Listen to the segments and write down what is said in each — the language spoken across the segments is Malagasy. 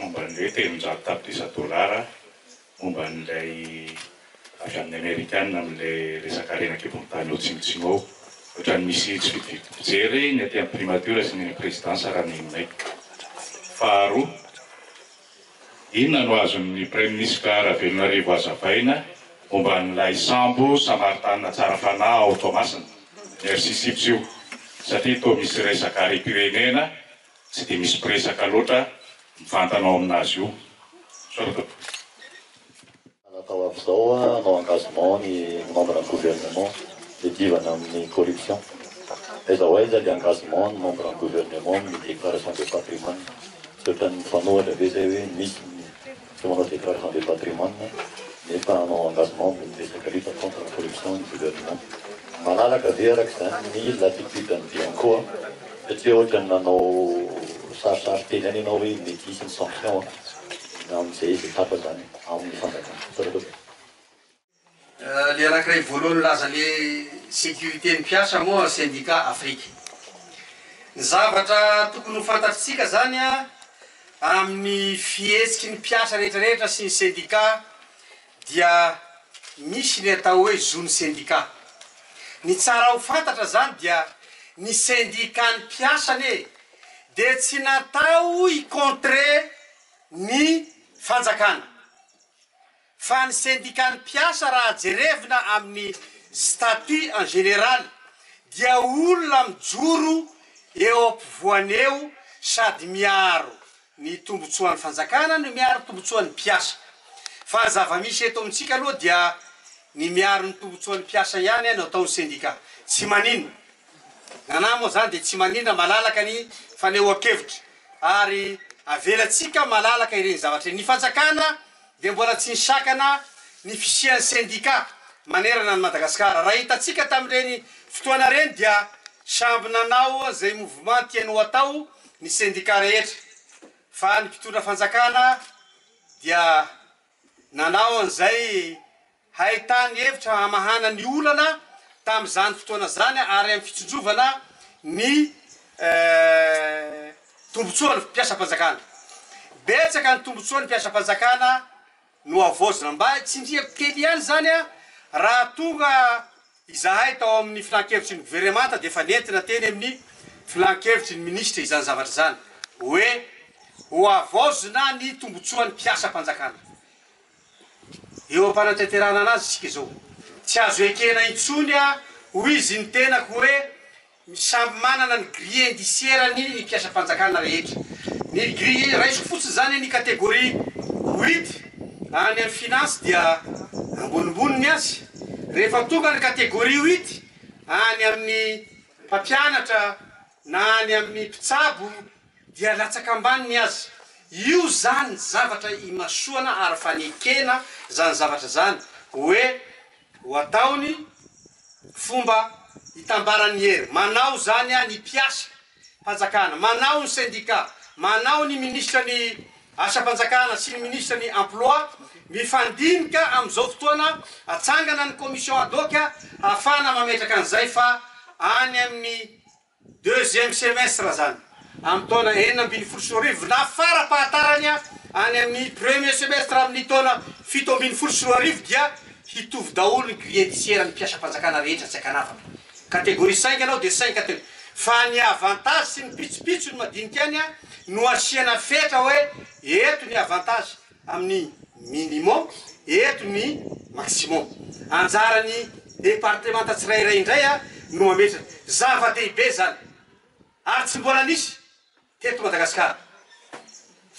momba an'ilay telonjato tapitrisa dolara momba an'ilay avy amin'ny amerikanina amin'ilay resaka renak'evontany ao tsimotsimo ao ohatrany misy tsy fijery ny aty amin'ny primature sy ny présidence raha ninay. Faharoa, inona no azon'ny premier ministre Ravelonarivo azavaina momba an'ilay sambo Samaritaina tsara fanahy ao Toamasina. Merci Sipsio satria toa misy resaka harem-pirenena tsy dia misy presaka loatra mifantanao aminazy io. Natao avizao anao engagement ny membre du gouvernement hiadivana amin'ny corruption. Aiza ho aiza le engagement ny membre du gouvernement ny déclaration de patrimoine. Tsy ohatran'ny fanohatra ve zay hoe misy tsy manao déclaration de patrimoine nefa anao engagement ny resaka lutte contre la corruption ny gouvernement. Malalaka ve arak'izany ny latitude ny Bianco satria ohatrany nanao sarisary teny any ianao hoe mety hisy ny sanction amin'izay étape zany amin'ny fanjakana. Le anankiray voalohany laza le sécurité ny mpiasa moa syndicat Afrique. Ny zavatra tokony ho fantatritsika zany amin'ny fihetsiky ny mpiasa rehetrarehetra sy ny syndicat dia misy ny atao hoe zone syndicat. Ny tsara ho fantatra zany dia ny syndicat ny mpiasany dia tsy natao hicontrer ny fanjakana. Fa ny syndicat ny mpiasa raha jerevina amin'ny statut en général dia olona mijoro eo ampovoany eo sady miaro ny tombotsoan'ny fanjakana no miaro tombotsoan'ny mpiasa. Fa ny zava-misy eto amintsika aloha dia ny miaro ny tombotsoan'ny mpiasa ihany no ataon'ny syndicat. Tsy maninona. Nanahy moa zany dia tsy maninona malalaka ny fanehoan-kevitra ary avelatsika malalaka ireny zavatra. Ny fanjakana dia mbola tsy nisakana ny fisian'ny syndicat manerana ny Madagasikara. Raha hitatsika tamin'ireny fotoana reny dia samby nanao zay mouvement tiany ho atao ny syndicat rehetra. Fa ny mpitondra fanjakana dia nanao an'izay haitany hevitra hamahana ny olana tamin'izany fotoana zany ary amin'ny fitsonjovana ny tombotsoan'ny mpiasa-panjakana. Betsaka ny tombotsoan'ny mpiasa-panjakana no avozona mba tsindriako kely ihany zany raha tonga izahay tao amin'ny filan-kevitry ny gouvernemanta dia efa nentina teny amin'ny filan-kevitry ny ministra izany zavatra zany hoe ho avozona ny tombotsoan'ny mpiasa-panjakana. Eo am-panatanterahana anazy isika zao tsy azo ekena intsony ho izy ny tenako hoe samby manana ny grille indiciaire-ny mpiasa-panjakana rehetra. Ny grille raisiko fotsiny zany ny catégorie 8 any amin'ny finance dia ambonimboniny azy. Rehefa tonga ny catégorie 8 any amin'ny mpampianatra na any amin'ny mpitsabo dia latsaka ambaniny azy. Io zany zavatra imasoana ary fanekena zany zavatra zany hoe ho ataony fomba hitambarany hery. Manao zany ny mpiasa panjakana, manao ny syndicat, manao ny ministra ny asa-panjakana sy ny ministra ny emploi mifandinika amin'izao fotoana atsangana ny commission ad hoc ahafahana mametraka an'izay fa any amin'ny deuxième semestre zany amin'ny taona 2024 na fara-pahatarany any amin'ny premier semestre amin'ny taona 2024 dia hitovy daholo ny grille indiciaire ny mpiasa-panjakana rehetra tsy akanavana. Catégorie 5 anao dia 5 catégorie. Fa ny avantage sy ny pitsopitso ny madinika any no asiana fetra hoe eto ny avantage amin'ny minimum, eto ny maximum. Anjarany départementa tsirairay indray no mametraka zava-dehibe zany. Ary tsy mbola nisy teto Madagasikara.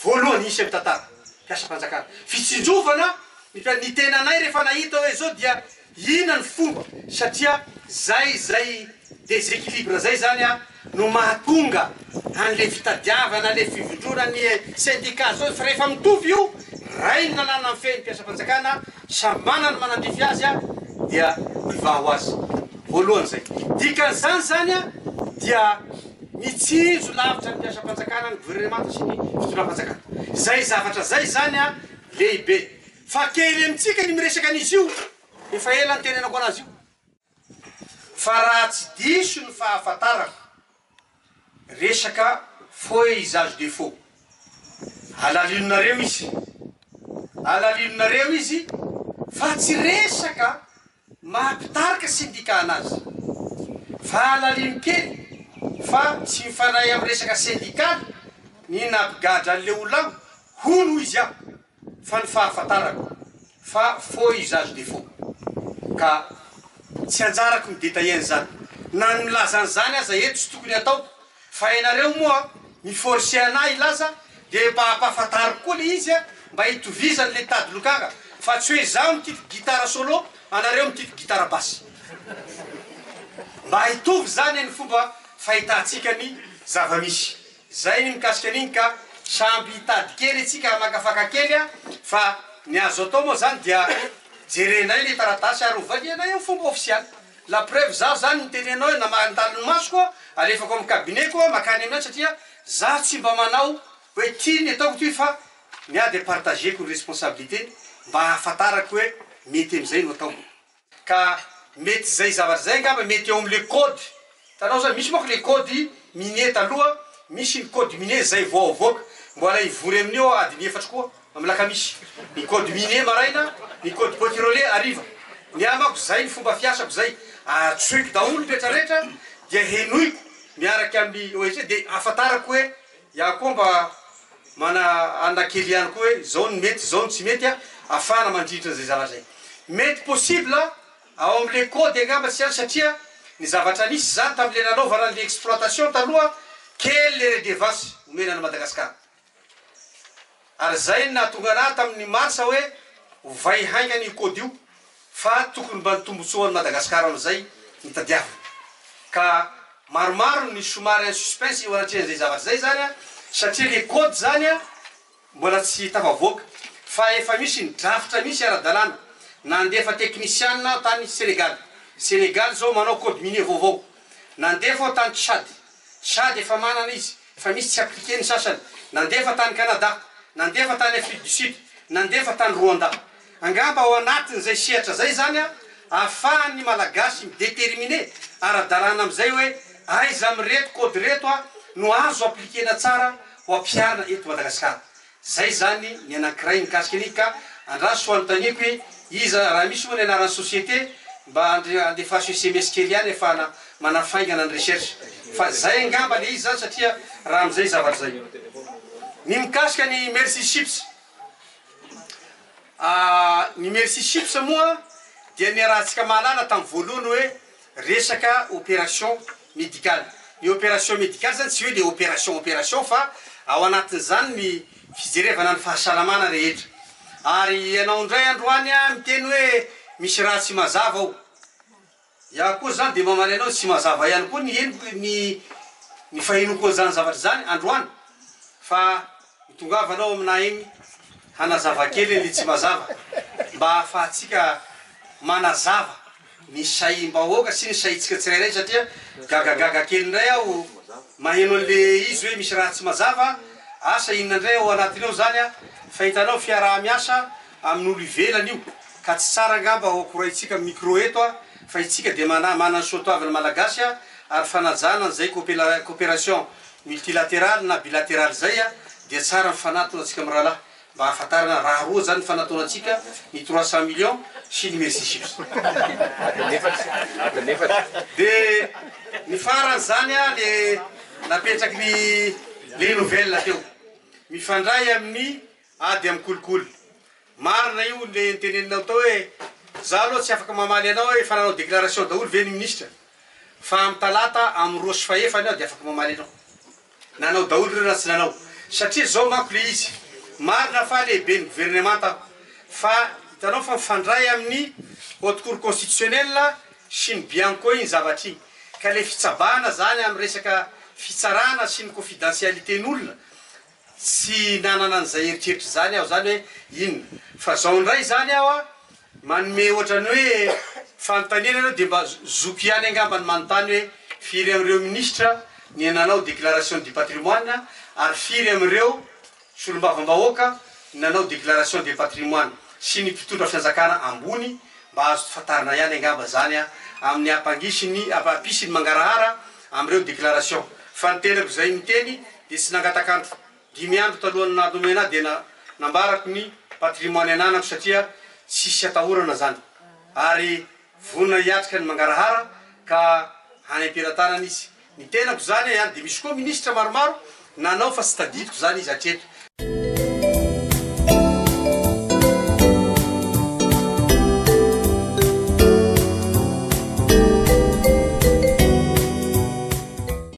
Voalohany nisy amin'ny tantara mpiasa-panjakana. Fitsinjovana ny tenanay rehefa nahita hoe zao dia ina ny fomba satria zay déséquilibre zay zany no mahatonga an'le fitadiavana le fivondrona ny syndicat zao rehefa mitovy io ray ny nanana ny feny mpiasa-panjakana samy manana manandrify azy dia hivaha ho azy. Voalohany zay. Dikan'izany zany dia mitsinjo lavitra ny mpiasa-panjakana ny gouvernemanta sy ny fitondram-panjakana. Zay zavatra zay zany lehibe. Fa kely amintsika ny miresaka an'izy io efa ela ny tenenako anazy io. Fa raha tsy diso ny fahafantarako resaka faux et usage de faux. alalinonareo izy alalinonareo izy fa tsy resaka mampitarika sindika anazy fa alalino kely fa tsy mifanahy amin'ny resaka sindikaly ny nampigadra an'le olona hono izy aho fa ny fahafantarako fa fo usage de faux ka tsy anjarako midetaien zany na ny milazan'zany aza eto tsy tokony atao fa ianareo moa miforce anay ilaza de mba hampahafantariko koa le izy a mba hitovizany le tady lokaga fa tsy hoe zaho mititiky gitara solo anareo mititiky gitara basy mba hitovy zany ny fomba fahitatsika ny zava-misy zay ny mikasika an'iny ka samby hitady kely atsika makafaka kely a fa ny azo atao moa zany dia jerenay le taratasy ary ovalianay amin'ny fomba ofisialy la preuve zaho zany nitenenao hoe namandaliny maso koa alefako amin'ny cabinet koa makany aminay satria zaho tsy mba manao hoe tiany ataoko ty fa miady partageko ny responsabilité mba hahafantarako hoe mety am'izay no ataoko ka mety zay zavatra zay ngamba mety eo am'le code tanao zany misy moko le code minier taloha misy ny code minier zay vao avoaka mbola ivory amin'io adiny efatra koa amilaka misy ny code minier maraina ny code potirole ariva ny amako zay ny fomba fiasako zay atsoiko daholo rehetrarehetra dia henoiko miaraky amin'ny OEG de ahafantarako hoe iaho koa mba mana anakely ihany koa hoe zao ny mety zao ny tsy mety a afana mandritra zay zavatra zay mety possible ao am'le code angamba tsy any satria ny zavatra nisy zany tam'le nanaovana ny exploitation taloha kely le redevance omenany Madagasikara ary zay nahatonga anahy tamin'ny marsa hoe vai haingany io code io fa tokony mba nitombontsoan'ny Madagasikara am'izay nitadiava ka maromaro ny somary suspense eo anatrehan'izay zavatra zay zany a satria le code zany a mbola tsy tafavoaka fa efa misy ny drafitra misy ara-dalàna nandefa technicien tany Sénégal zao manao code minier vaovao nandefa tany Tchad efa manana izy fa misy tsy appliqué ny sasany nandefa tany Canada nandefa tany Afrique du Sud nandefa tany Rwanda angamba ao anatin'izay sehatra zay zany a ahafahan'ny malagasy midéterminer ara-dalàna am'izay hoe aiza mireto code reto a no azo appliquena tsara ho ampiarina eto Madagasikara zay zany ny anankiray mikasika an'iny ka andraso ho anontaniako hoe iza raha misy moa ny anaran'ny société mba andefasy SMS kely ihany efa manafaingana ny recherche fa zay angamba le izy zany satria raha am'izay zavatra zay ny mikasika ny merci chips ny merci chips moa dia ny rahantsika mahalala tamin'ny voalohany hoe resaka opération médicale ny opération médicale zany tsy hoe le opération fa ao anatin'izany ny fijerevana ny fahasalamana rehetra ary ianao indray androany a miteny hoe misy raha tsy mazava ao iaho koa zany de mamaly anao tsy mazava ihany koa ny eniko ny fahenoko zany zavatra zany androany fa mitongavanao aminah igny hanazava kely le tsy mazava mba ahafahatsika manazava ny saim-bahoaka sy ny saitsika tsirairay satria gagagaga kely indray aho maheno an'le izy hoe misy raha tsy mazava asa inona indray ao anatin'eo zany a fa hitanao fiaraha-miasa amin'olo ivelany io ka tsy tsara ngamba ho akoraitsika micro eto a fa itsika de manany soatoavana malagasy a ary fanajana zay coopération multilatérale na bilatérale zay a dia tsara mifanatona atsika amy rahalahy mba hahafantarana raha roa zany fanatona atsika ny 300 millions sy ny merci chips de ny farany zany a le napetraky le nouvelle teo mifandray amin'ny ady amy kolikoly marina io le niteneninao tao hoe za aloha tsy afaka mamaly anao hoe fananao déclaration daholo veny ministre fa amy talata amy rosy fahefany ao de afaka mamaly anao nanao daholo reo na tsy nanao satria zao manko le izy marina fa lehibe ny gouvernement fa hitanao fa mifandray amin'ny haute cour constitutionnelle sy ny bianco iny zavatra iny ka le fitsabana zany amy resaka fitsarana sy ny confidentialité n'olona tsy nanana an'izay eritreritry zany aho zany hoe inona fa zao indray zany aho a manome ohatrany hoe fanontaniana anao de mba zoky ihany angamba ny manontany hoe firy am'ireo ministre ny nanao déclaration du patrimoine ary firy am'ireo solom-bavambahoaka nanao déclaration de patrimoine sy ny mpitondra fianjakana ambony mba azo fatarina ihany angamba zany a amin'ny ampangisiny apisiny mangarahara am'ireo déclaration fa nitelako zay miteny de tsy nangatakanto dimy andro talohan'ny nadomena dia nambarako ny patrimoine ananako satria tsisy atahorana zany ary vonona hiatrika ny mangarahara ka hanam-piaratanana izy ny tenako zany dia misy koa ministra maromaro nanao fa tsy tadidiko zany izy hatreto